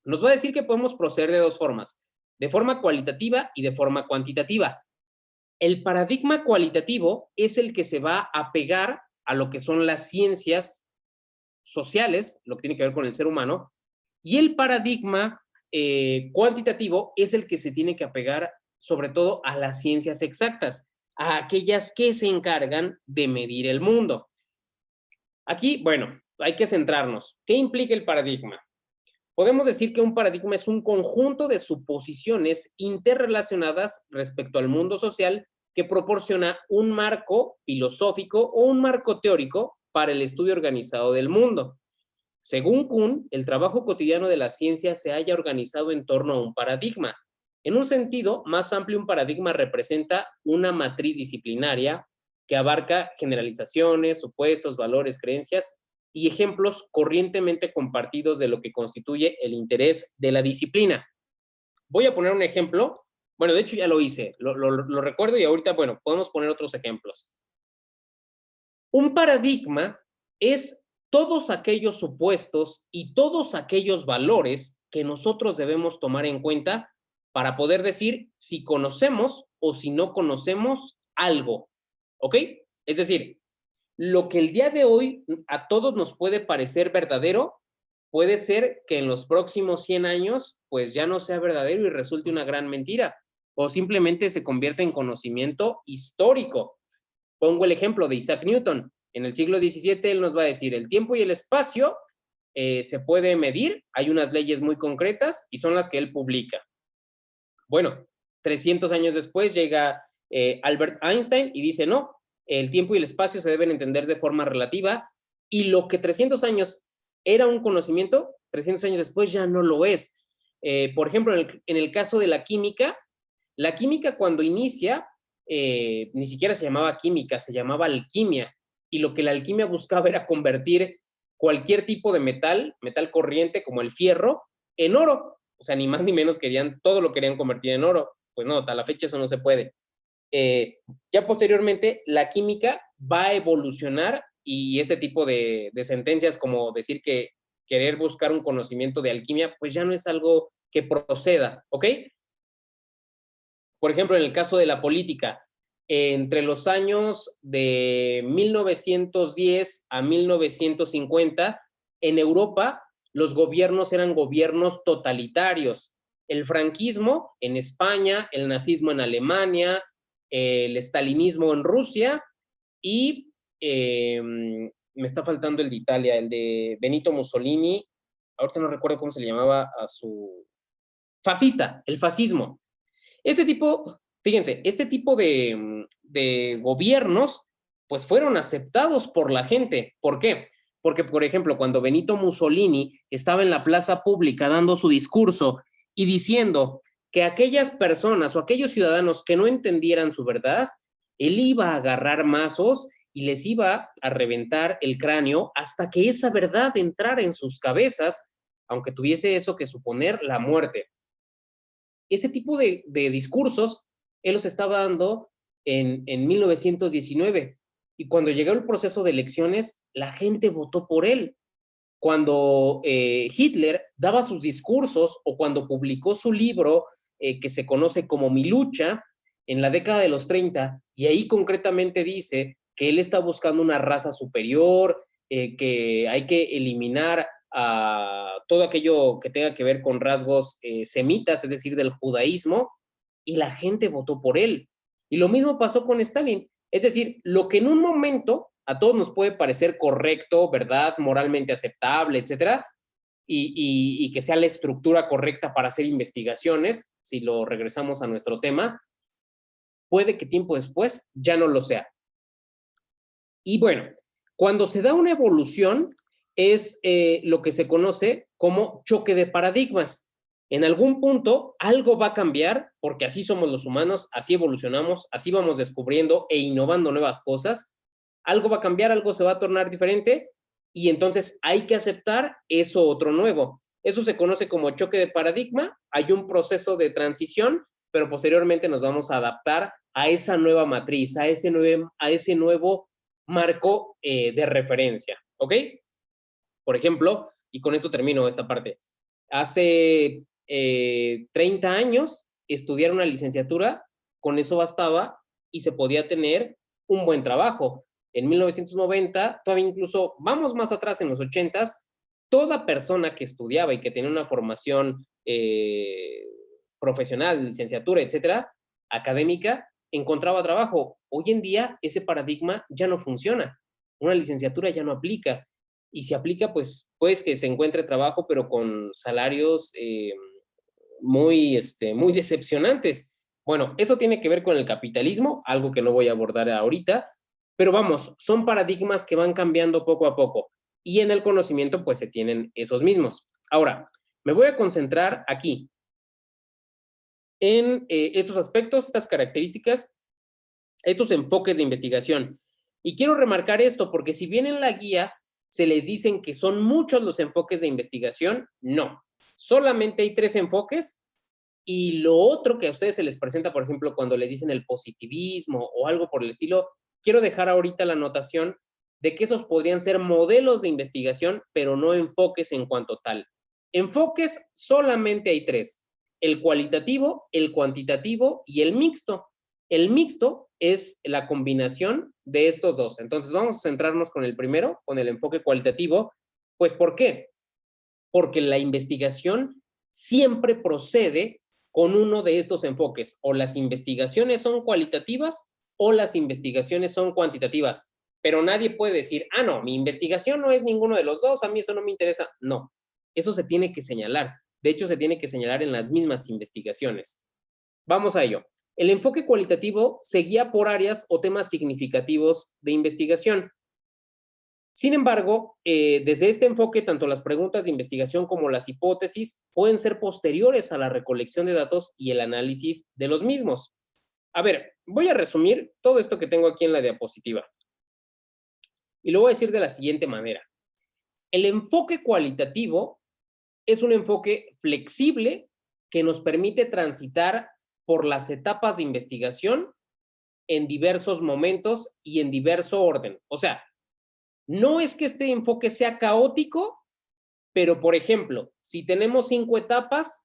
Nos va a decir que podemos proceder de dos formas, de forma cualitativa y de forma cuantitativa. El paradigma cualitativo es el que se va a pegar a lo que son las ciencias sociales, lo que tiene que ver con el ser humano, y el paradigma cuantitativo es el que se tiene que apegar sobre todo a las ciencias exactas, a aquellas que se encargan de medir el mundo. Aquí, bueno, hay que centrarnos. ¿Qué implica el paradigma? Podemos decir que un paradigma es un conjunto de suposiciones interrelacionadas respecto al mundo social que proporciona un marco filosófico o un marco teórico para el estudio organizado del mundo. Según Kuhn, el trabajo cotidiano de la ciencia se halla organizado en torno a un paradigma. En un sentido más amplio, un paradigma representa una matriz disciplinaria que abarca generalizaciones, supuestos, valores, creencias y ejemplos corrientemente compartidos de lo que constituye el interés de la disciplina. Voy a poner un ejemplo. Bueno, de hecho ya lo hice, lo recuerdo, y ahorita, bueno, podemos poner otros ejemplos. Un paradigma es todos aquellos supuestos y todos aquellos valores que nosotros debemos tomar en cuenta para poder decir si conocemos o si no conocemos algo, ¿ok? Es decir, lo que el día de hoy a todos nos puede parecer verdadero, puede ser que en los próximos 100 años pues ya no sea verdadero y resulte una gran mentira, o simplemente se convierta en conocimiento histórico. Pongo el ejemplo de Isaac Newton. En el siglo XVII él nos va a decir, el tiempo y el espacio se puede medir, hay unas leyes muy concretas y son las que él publica. Bueno, 300 años después llega Albert Einstein y dice, no, el tiempo y el espacio se deben entender de forma relativa, y lo que 300 años era un conocimiento, 300 años después ya no lo es. Por ejemplo, en el caso de la química cuando inicia, ni siquiera se llamaba química, se llamaba alquimia, y lo que la alquimia buscaba era convertir cualquier tipo de metal corriente como el fierro, en oro. O sea, ni más ni menos todo lo querían convertir en oro. Pues no, hasta la fecha eso no se puede. Ya posteriormente, la química va a evolucionar, y este tipo de sentencias como decir que querer buscar un conocimiento de alquimia, pues ya no es algo que proceda, ¿ok? Por ejemplo, en el caso de la política, entre los años de 1910 a 1950, en Europa los gobiernos eran gobiernos totalitarios. El franquismo en España, el nazismo en Alemania, el estalinismo en Rusia y me está faltando el de Italia, el de Benito Mussolini, ahorita no recuerdo cómo se le llamaba a su... Fascista, el fascismo. Este tipo, fíjense, este tipo de gobiernos, pues fueron aceptados por la gente. ¿Por qué? Porque, por ejemplo, cuando Benito Mussolini estaba en la plaza pública dando su discurso y diciendo que aquellas personas o aquellos ciudadanos que no entendieran su verdad, él iba a agarrar mazos y les iba a reventar el cráneo hasta que esa verdad entrara en sus cabezas, aunque tuviese eso que suponer la muerte. Ese tipo de discursos él los estaba dando en 1919. Y cuando llegó el proceso de elecciones, la gente votó por él. Cuando Hitler daba sus discursos o cuando publicó su libro que se conoce como Mi Lucha en la década de los 30, y ahí concretamente dice que él está buscando una raza superior, que hay que eliminar a todo aquello que tenga que ver con rasgos semitas, es decir, del judaísmo, y la gente votó por él. Y lo mismo pasó con Stalin. Es decir, lo que en un momento a todos nos puede parecer correcto, verdad, moralmente aceptable, etcétera, y que sea la estructura correcta para hacer investigaciones, si lo regresamos a nuestro tema, puede que tiempo después ya no lo sea. Y bueno, cuando se da una evolución, es lo que se conoce como choque de paradigmas. En algún punto algo va a cambiar, porque así somos los humanos, así evolucionamos, así vamos descubriendo e innovando nuevas cosas. Algo va a cambiar, algo se va a tornar diferente, y entonces hay que aceptar eso otro nuevo. Eso se conoce como choque de paradigma. Hay un proceso de transición, pero posteriormente nos vamos a adaptar a esa nueva matriz, a ese nuevo marco de referencia, ¿ok? Por ejemplo, y con esto termino esta parte, hace 30 años estudiar una licenciatura, con eso bastaba y se podía tener un buen trabajo. En 1990, todavía incluso, vamos más atrás en los 80s, toda persona que estudiaba y que tenía una formación profesional, licenciatura, etcétera, académica, encontraba trabajo. Hoy en día ese paradigma ya no funciona. Una licenciatura ya no aplica. Y si aplica, pues que se encuentre trabajo, pero con salarios muy decepcionantes. Bueno, eso tiene que ver con el capitalismo, algo que no voy a abordar ahorita, pero vamos, son paradigmas que van cambiando poco a poco. Y en el conocimiento, pues se tienen esos mismos. Ahora, me voy a concentrar aquí en estos aspectos, estas características, estos enfoques de investigación. Y quiero remarcar esto porque si bien en la guía se les dicen que son muchos los enfoques de investigación, no. Solamente hay 3 enfoques y lo otro que a ustedes se les presenta, por ejemplo, cuando les dicen el positivismo o algo por el estilo, quiero dejar ahorita la anotación de que esos podrían ser modelos de investigación, pero no enfoques en cuanto tal. Enfoques solamente hay 3, el cualitativo, el cuantitativo y el mixto. El mixto es la combinación de estos dos. Entonces vamos a centrarnos con el primero, con el enfoque cualitativo. Pues ¿por qué? Porque la investigación siempre procede con uno de estos enfoques. O las investigaciones son cualitativas o las investigaciones son cuantitativas. Pero nadie puede decir, ah, no, mi investigación no es ninguno de los dos, a mí eso no me interesa. No, eso se tiene que señalar. De hecho, se tiene que señalar en las mismas investigaciones. Vamos a ello. El enfoque cualitativo se guía por áreas o temas significativos de investigación. Sin embargo, desde este enfoque, tanto las preguntas de investigación como las hipótesis pueden ser posteriores a la recolección de datos y el análisis de los mismos. A ver, voy a resumir todo esto que tengo aquí en la diapositiva. Y lo voy a decir de la siguiente manera. El enfoque cualitativo es un enfoque flexible que nos permite transitar por las etapas de investigación en diversos momentos y en diverso orden. O sea, no es que este enfoque sea caótico, pero por ejemplo, si tenemos 5 etapas,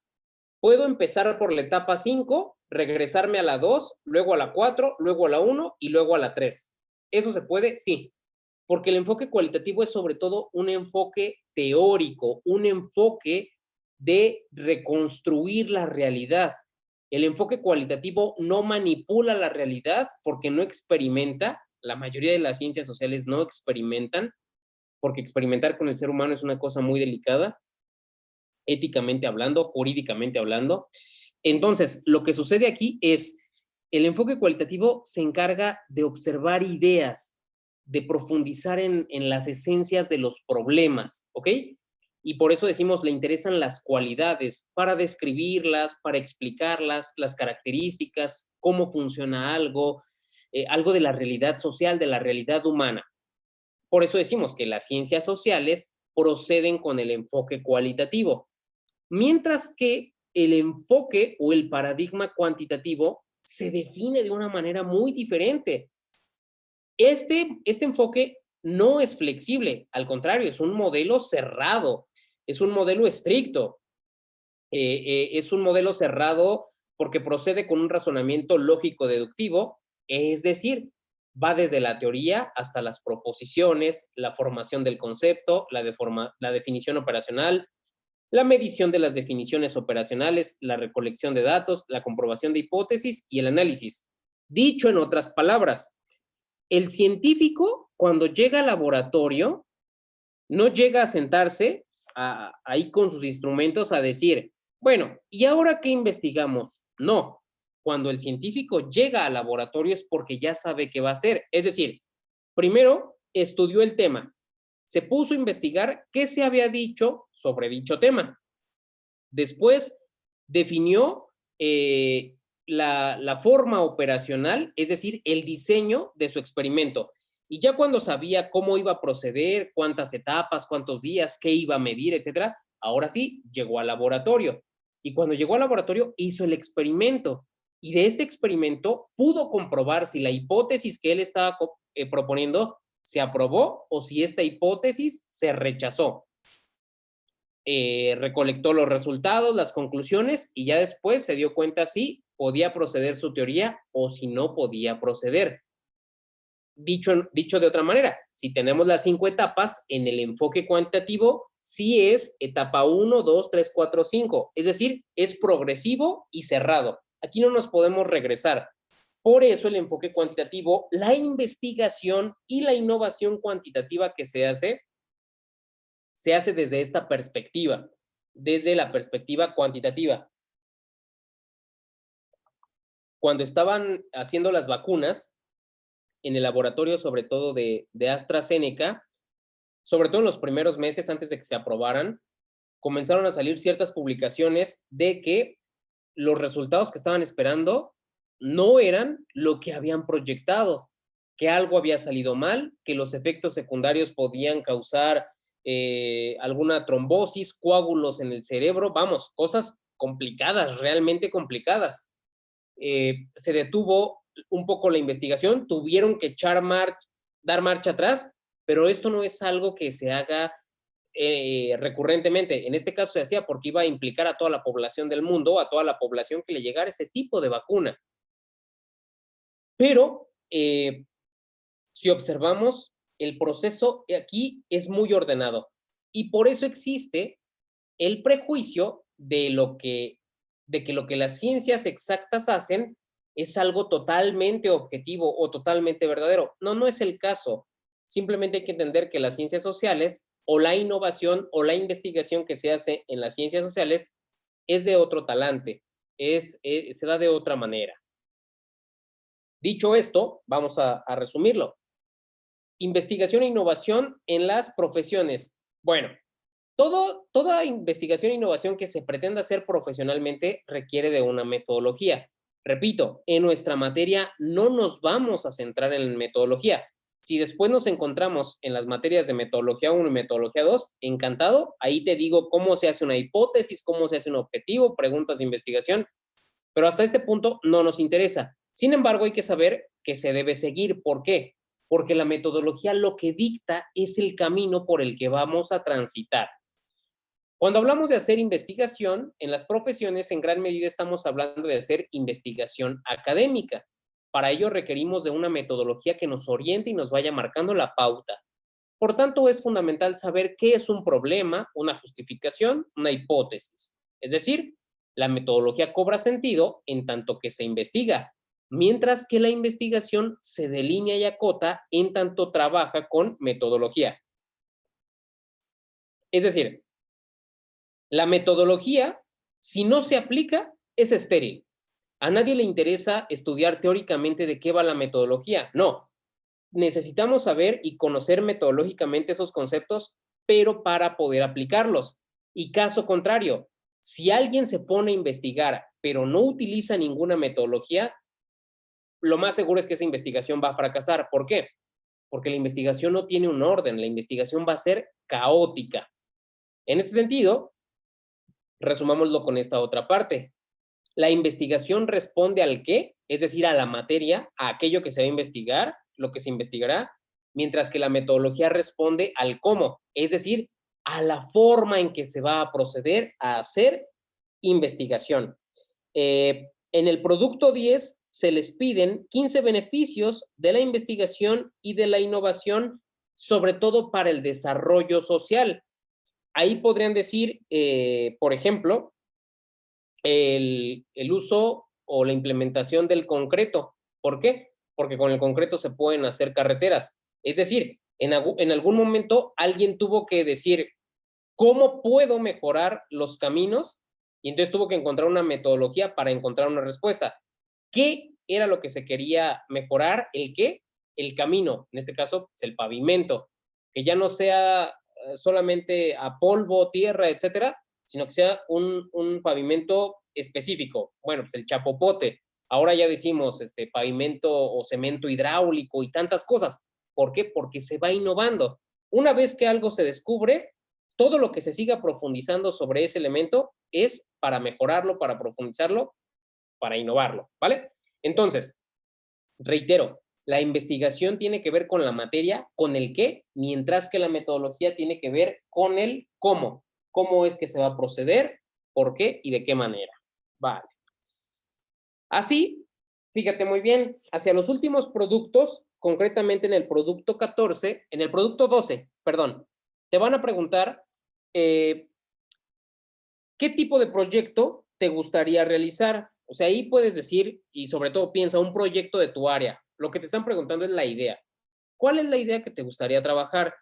Puedo empezar por la etapa 5, regresarme a la 2, luego a la 4, luego a la 1 y luego a la 3. ¿Eso se puede? Sí, porque el enfoque cualitativo es sobre todo un enfoque teórico, un enfoque de reconstruir la realidad. El enfoque cualitativo no manipula la realidad porque no experimenta. La mayoría de las ciencias sociales no experimentan, porque experimentar con el ser humano es una cosa muy delicada, éticamente hablando, jurídicamente hablando. Entonces, lo que sucede aquí es, el enfoque cualitativo se encarga de observar ideas, de profundizar en las esencias de los problemas, ¿ok? Y por eso decimos, le interesan las cualidades, para describirlas, para explicarlas, las características, cómo funciona algo, algo de la realidad social, de la realidad humana. Por eso decimos que las ciencias sociales proceden con el enfoque cualitativo, mientras que el enfoque o el paradigma cuantitativo se define de una manera muy diferente. Este enfoque no es flexible, al contrario, es un modelo cerrado, es un modelo estricto, es un modelo cerrado porque procede con un razonamiento lógico-deductivo, es decir, va desde la teoría hasta las proposiciones, la formación del concepto, la definición operacional, la medición de las definiciones operacionales, la recolección de datos, la comprobación de hipótesis y el análisis. Dicho en otras palabras, el científico, cuando llega al laboratorio, no llega a sentarse ahí con sus instrumentos a decir, bueno, ¿y ahora qué investigamos? No. Cuando el científico llega al laboratorio es porque ya sabe qué va a hacer. Es decir, primero estudió el tema, se puso a investigar qué se había dicho sobre dicho tema. Después definió la forma operacional, es decir, el diseño de su experimento. Y ya cuando sabía cómo iba a proceder, cuántas etapas, cuántos días, qué iba a medir, etcétera, ahora sí, llegó al laboratorio. Y cuando llegó al laboratorio, hizo el experimento. Y de este experimento pudo comprobar si la hipótesis que él estaba proponiendo se aprobó o si esta hipótesis se rechazó. Recolectó los resultados, las conclusiones, y ya después se dio cuenta si podía proceder su teoría o si no podía proceder. Dicho de otra manera, si tenemos las 5 etapas, en el enfoque cuantitativo, sí es etapa 1, 2, 3, 4, 5. Es decir, es progresivo y cerrado. Aquí no nos podemos regresar. Por eso el enfoque cuantitativo, la investigación y la innovación cuantitativa que se hace desde esta perspectiva, desde la perspectiva cuantitativa. Cuando estaban haciendo las vacunas, en el laboratorio, sobre todo de AstraZeneca, sobre todo en los primeros meses antes de que se aprobaran, comenzaron a salir ciertas publicaciones de que los resultados que estaban esperando no eran lo que habían proyectado, que algo había salido mal, que los efectos secundarios podían causar alguna trombosis, coágulos en el cerebro, vamos, cosas complicadas, realmente complicadas. Se detuvo un poco la investigación, tuvieron que dar marcha atrás, pero esto no es algo que se haga recurrentemente. En este caso se hacía porque iba a implicar a toda la población del mundo, a toda la población que le llegara ese tipo de vacuna. Pero si observamos, el proceso aquí es muy ordenado y por eso existe el prejuicio de que lo que las ciencias exactas hacen es algo totalmente objetivo o totalmente verdadero. No, no es el caso. Simplemente hay que entender que las ciencias sociales o la innovación o la investigación que se hace en las ciencias sociales es de otro talante, se da de otra manera. Dicho esto, vamos a resumirlo. Investigación e innovación en las profesiones. Bueno, toda investigación e innovación que se pretenda hacer profesionalmente requiere de una metodología. Repito, en nuestra materia no nos vamos a centrar en metodología. Si después nos encontramos en las materias de metodología 1 y metodología 2, encantado, ahí te digo cómo se hace una hipótesis, cómo se hace un objetivo, preguntas de investigación, pero hasta este punto no nos interesa. Sin embargo, hay que saber que se debe seguir. ¿Por qué? Porque la metodología lo que dicta es el camino por el que vamos a transitar. Cuando hablamos de hacer investigación, en las profesiones en gran medida estamos hablando de hacer investigación académica. Para ello requerimos de una metodología que nos oriente y nos vaya marcando la pauta. Por tanto, es fundamental saber qué es un problema, una justificación, una hipótesis. Es decir, la metodología cobra sentido en tanto que se investiga, mientras que la investigación se delinea y acota en tanto trabaja con metodología. Es decir, la metodología, si no se aplica, es estéril. A nadie le interesa estudiar teóricamente de qué va la metodología. No, necesitamos saber y conocer metodológicamente esos conceptos, pero para poder aplicarlos. Y caso contrario, si alguien se pone a investigar, pero no utiliza ninguna metodología, lo más seguro es que esa investigación va a fracasar. ¿Por qué? Porque la investigación no tiene un orden, la investigación va a ser caótica. En este sentido, resumámoslo con esta otra parte. La investigación responde al qué, es decir, a la materia, a aquello que se va a investigar, lo que se investigará, mientras que la metodología responde al cómo, es decir, a la forma en que se va a proceder a hacer investigación. En el producto 10 se les piden 15 beneficios de la investigación y de la innovación, sobre todo para el desarrollo social. Ahí podrían decir, por ejemplo, el uso o la implementación del concreto. ¿Por qué? Porque con el concreto se pueden hacer carreteras. Es decir, en algún momento alguien tuvo que decir, ¿cómo puedo mejorar los caminos? Y entonces tuvo que encontrar una metodología para encontrar una respuesta. ¿Qué era lo que se quería mejorar? ¿El qué? El camino, en este caso, es el pavimento, que ya no sea solamente a polvo, tierra, etcétera, sino que sea un pavimento específico. Bueno, pues el chapopote. Ahora ya decimos pavimento o cemento hidráulico y tantas cosas. ¿Por qué? Porque se va innovando. Una vez que algo se descubre, todo lo que se siga profundizando sobre ese elemento es para mejorarlo, para profundizarlo, para innovarlo, ¿vale? Entonces, reitero, la investigación tiene que ver con la materia, con el qué, mientras que la metodología tiene que ver con el cómo. Cómo es que se va a proceder, por qué y de qué manera. Vale. Así, fíjate muy bien, hacia los últimos productos, concretamente en el producto 14, en el producto 12, perdón, te van a preguntar ¿qué tipo de proyecto te gustaría realizar? O sea, ahí puedes decir, y sobre todo piensa, un proyecto de tu área. Lo que te están preguntando es la idea. ¿Cuál es la idea que te gustaría trabajar?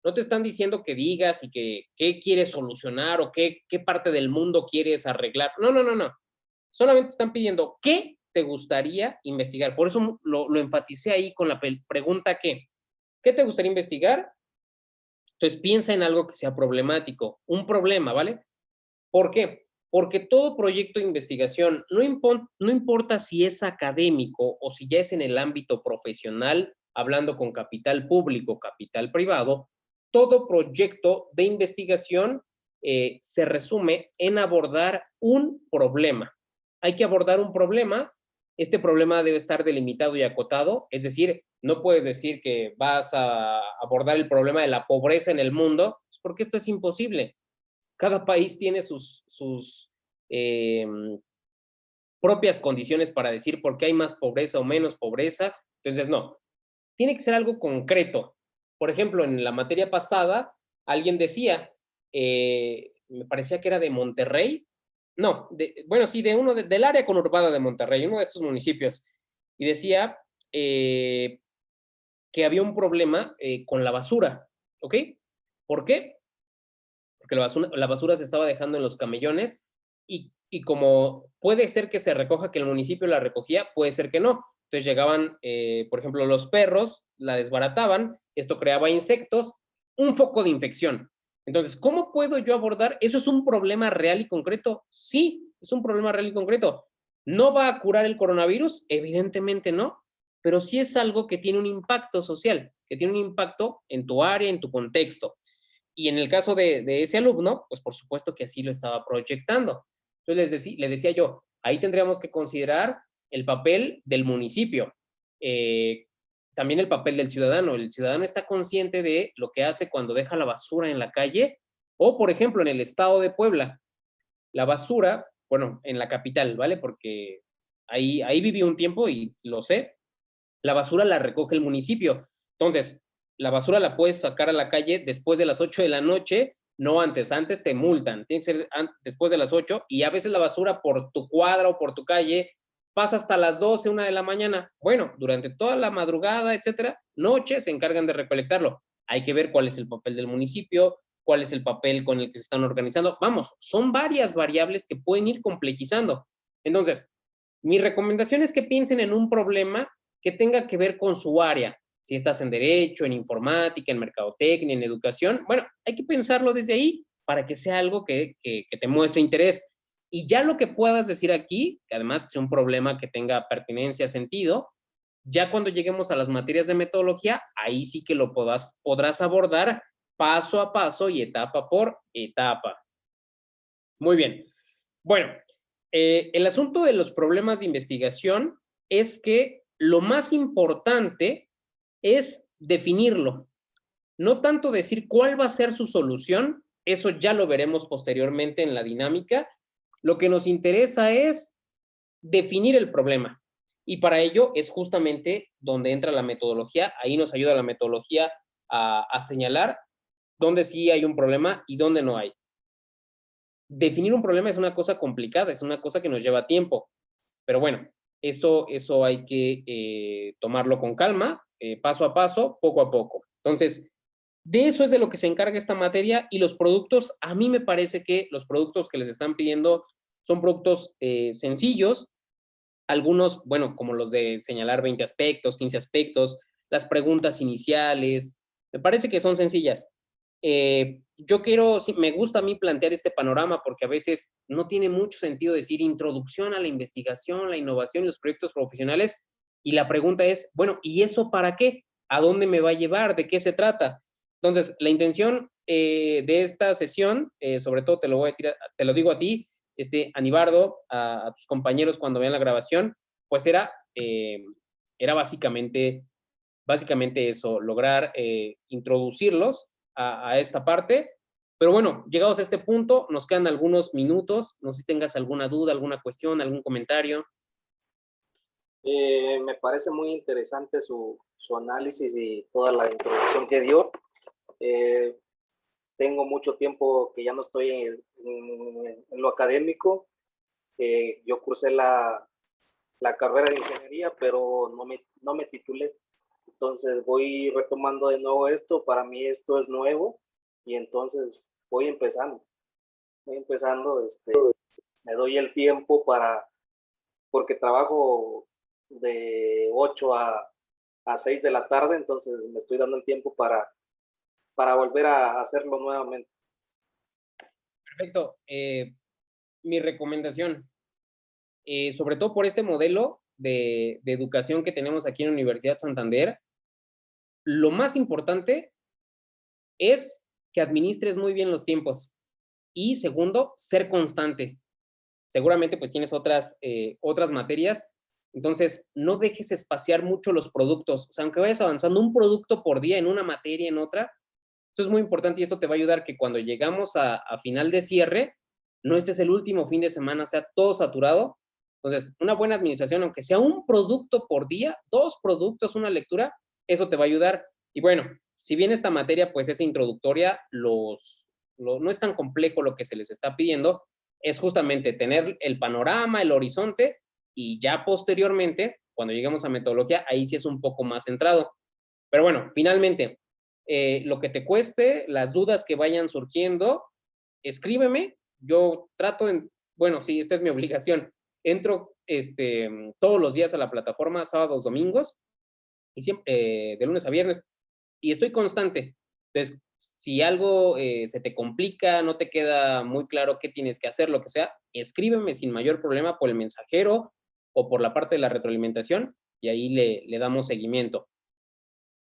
No te están diciendo que digas y que qué quieres solucionar o qué parte del mundo quieres arreglar. No, no, no, no. Solamente están pidiendo qué te gustaría investigar. Por eso lo enfaticé ahí con la pregunta ¿qué? ¿Qué te gustaría investigar? Entonces piensa en algo que sea problemático, un problema, ¿vale? ¿Por qué? Porque todo proyecto de investigación, no importa si es académico o si ya es en el ámbito profesional, hablando con capital público, capital privado, todo proyecto de investigación se resume en abordar un problema. Hay que abordar un problema, este problema debe estar delimitado y acotado, es decir, no puedes decir que vas a abordar el problema de la pobreza en el mundo, porque esto es imposible. Cada país tiene sus propias condiciones para decir por qué hay más pobreza o menos pobreza. Entonces, no, tiene que ser algo concreto. Por ejemplo, en la materia pasada, alguien decía, me parecía que era de Monterrey, no, bueno, sí, del área conurbada de Monterrey, uno de estos municipios, y decía que había un problema con la basura, ¿ok? ¿Por qué? Porque la basura se estaba dejando en los camellones y como puede ser que se recoja, que el municipio la recogía, puede ser que no. Entonces llegaban, por ejemplo, los perros, la desbarataban, esto creaba insectos, un foco de infección. Entonces, ¿cómo puedo yo abordar? ¿Eso es un problema real y concreto? Sí, es un problema real y concreto. ¿No va a curar el coronavirus? Evidentemente no, pero sí es algo que tiene un impacto social, que tiene un impacto en tu área, en tu contexto. Y en el caso de ese alumno, pues por supuesto que así lo estaba proyectando. Entonces le decía yo, ahí tendríamos que considerar el papel del municipio, también el papel del ciudadano. El ciudadano está consciente de lo que hace cuando deja la basura en la calle O, por ejemplo, en el estado de Puebla, la basura, bueno, en la capital, ¿vale? Porque ahí viví un tiempo y lo sé, la basura la recoge el municipio. Entonces, la basura la puedes sacar a la calle después de las 8 de la noche, no antes. Antes te multan. Tiene que ser después de las 8 y a veces la basura por tu cuadra o por tu calle pasa hasta las 12, 1 de la mañana. Bueno, durante toda la madrugada, etcétera, noche se encargan de recolectarlo. Hay que ver cuál es el papel del municipio, cuál es el papel con el que se están organizando. Vamos, son varias variables que pueden ir complejizando. Entonces, mi recomendación es que piensen en un problema que tenga que ver con su área. Si estás en derecho, en informática, en mercadotecnia, en educación, bueno, hay que pensarlo desde ahí para que sea algo que te muestre interés. Y ya lo que puedas decir aquí, que además que sea un problema que tenga pertinencia, sentido, ya cuando lleguemos a las materias de metodología, ahí sí que lo podrás abordar paso a paso y etapa por etapa. Muy bien. Bueno, el asunto de los problemas de investigación es que lo más importante es definirlo, no tanto decir cuál va a ser su solución, eso ya lo veremos posteriormente en la dinámica. Lo que nos interesa es definir el problema. Y para ello es justamente donde entra la metodología. Ahí nos ayuda la metodología a señalar dónde sí hay un problema y dónde no hay. Definir un problema es una cosa complicada, es una cosa que nos lleva tiempo. Pero bueno, eso hay que tomarlo con calma, paso a paso, poco a poco. Entonces, de eso es de lo que se encarga esta materia y los productos, a mí me parece que los productos que les están pidiendo son productos sencillos, algunos, bueno, como los de señalar 20 aspectos, 15 aspectos, las preguntas iniciales, me parece que son sencillas. Yo quiero, sí, me gusta a mí plantear este panorama porque a veces no tiene mucho sentido decir introducción a la investigación, la innovación y los proyectos profesionales. Y la pregunta es, bueno, ¿y eso para qué? ¿A dónde me va a llevar? ¿De qué se trata? Entonces, la intención de esta sesión, sobre todo te lo digo a ti, Anibardo, a tus compañeros cuando vean la grabación, pues era básicamente eso, lograr introducirlos a esta parte. Pero bueno, llegados a este punto, nos quedan algunos minutos. No sé si tengas alguna duda, alguna cuestión, algún comentario. Me parece muy interesante su análisis y toda la introducción que dio. Tengo mucho tiempo que ya no estoy en lo académico. Yo cursé la carrera de ingeniería, pero no me titulé. Entonces voy retomando de nuevo esto. Para mí esto es nuevo y entonces voy empezando. Me doy el tiempo porque trabajo de 8 a 6 de la tarde, entonces me estoy dando el tiempo para volver a hacerlo nuevamente. Perfecto. Mi recomendación, sobre todo por este modelo de educación que tenemos aquí en la Universidad Santander, lo más importante es que administres muy bien los tiempos. Y segundo, ser constante. Seguramente pues tienes otras materias, entonces no dejes espaciar mucho los productos. O sea, aunque vayas avanzando un producto por día en una materia, en otra, eso es muy importante y esto te va a ayudar que cuando llegamos a final de cierre, no estés el último fin de semana, sea todo saturado. Entonces, una buena administración, aunque sea un producto por día, 2 productos, una lectura, eso te va a ayudar. Y bueno, si bien esta materia pues es introductoria, no es tan complejo lo que se les está pidiendo, es justamente tener el panorama, el horizonte, y ya posteriormente, cuando lleguemos a metodología, ahí sí es un poco más centrado. Pero bueno, finalmente, lo que te cueste, las dudas que vayan surgiendo, escríbeme. Yo trato, bueno, sí, esta es mi obligación. Entro todos los días a la plataforma, sábados, domingos, y siempre, de lunes a viernes, y estoy constante. Entonces, si algo se te complica, no te queda muy claro qué tienes que hacer, lo que sea, escríbeme sin mayor problema por el mensajero o por la parte de la retroalimentación y ahí le damos seguimiento.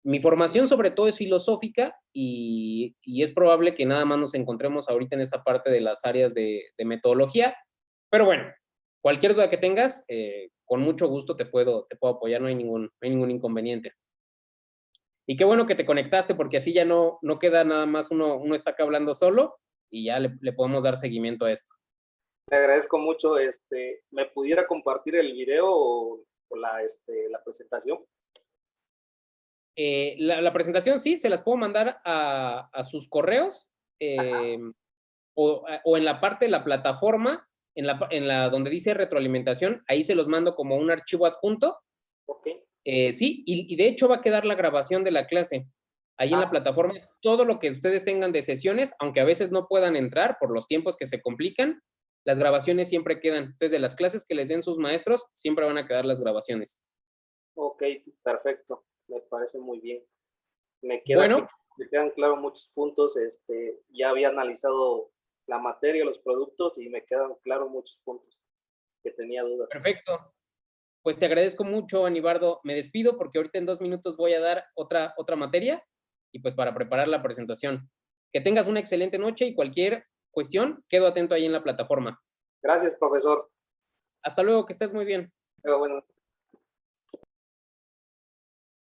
Mi formación sobre todo es filosófica y es probable que nada más nos encontremos ahorita en esta parte de las áreas de metodología, pero bueno, cualquier duda que tengas, con mucho gusto te puedo apoyar, no hay ningún inconveniente. Y qué bueno que te conectaste porque así ya no queda nada más uno está acá hablando solo y ya le podemos dar seguimiento a esto. Le agradezco mucho. ¿Me pudiera compartir el video o la presentación? La presentación sí, se las puedo mandar a sus correos o en la parte de la plataforma, en la donde dice retroalimentación, ahí se los mando como un archivo adjunto. Ok. Sí, y de hecho va a quedar la grabación de la clase. Ahí en la plataforma, todo lo que ustedes tengan de sesiones, aunque a veces no puedan entrar por los tiempos que se complican, las grabaciones siempre quedan. Entonces, de las clases que les den sus maestros, siempre van a quedar las grabaciones. Ok, perfecto. Me parece muy bien. Me Bueno, quedan claros muchos puntos. Ya había analizado la materia, los productos, y me quedan claros muchos puntos que tenía dudas. perfecto. Pues te agradezco mucho, Anibardo. Me despido porque ahorita en 2 minutos voy a dar otra materia y pues para preparar la presentación. Que tengas una excelente noche y cualquier cuestión, quedo atento ahí en la plataforma. Gracias, profesor. Hasta luego, que estés muy bien. Bueno.